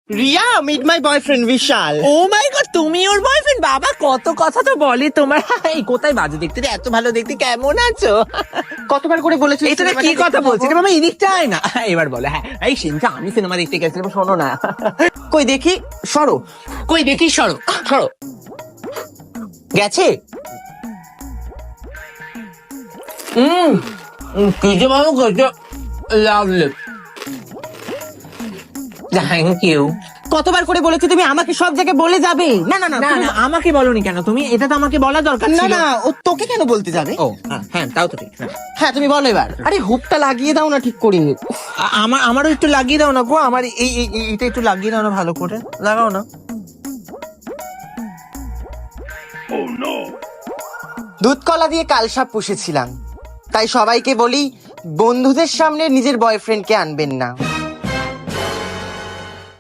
Riya, meet my boyfriend Vishal. Oh my god, তুমি ওর boyfriend? বাবা, কত কথা তো বলে তোমার। এই কোথায় বাজে দেখতে রে, এত ভালো দেখতে, কেমন আছো? কতবার করে বলেছি এটা না কি কথা বলছি রে মামা, এদিক চাই না। এবার বলো। হ্যাঁ, এই সিনটা আমি সিনেমা দেখতে গেছিলাম, শোনো না। কই দেখি, সরো। কই দেখি, সরো সরো। গেছে। কি যে ভালো করছো, লাভলি, থ্যাংক ইউ। কতবার করে বলেছি তুমি আমাকে সব জায়গায় বলে যাবে। না না না না না, আমাকে বলনি কেন তুমি? এটা তো আমাকে বলা দরকার না ছিল। না, ও তোকে কেন বলতে যাবে? ও হ্যাঁ, তাও তো ঠিক। হ্যাঁ তুমি বলো এবার। আরে হুকটা লাগিয়ে দাও না ঠিক করে। আমারও একটু লাগিয়ে দাও না গো, আমার এইটা একটু লাগিয়ে দাও না, ভালো করে লাগাও না। দুধ কলা দিয়ে কালসাপ পুষেছিলাম, তাই সবাইকে বলি বন্ধুদের সামনে নিজের বয়ফ্রেন্ডকে আনবেন না।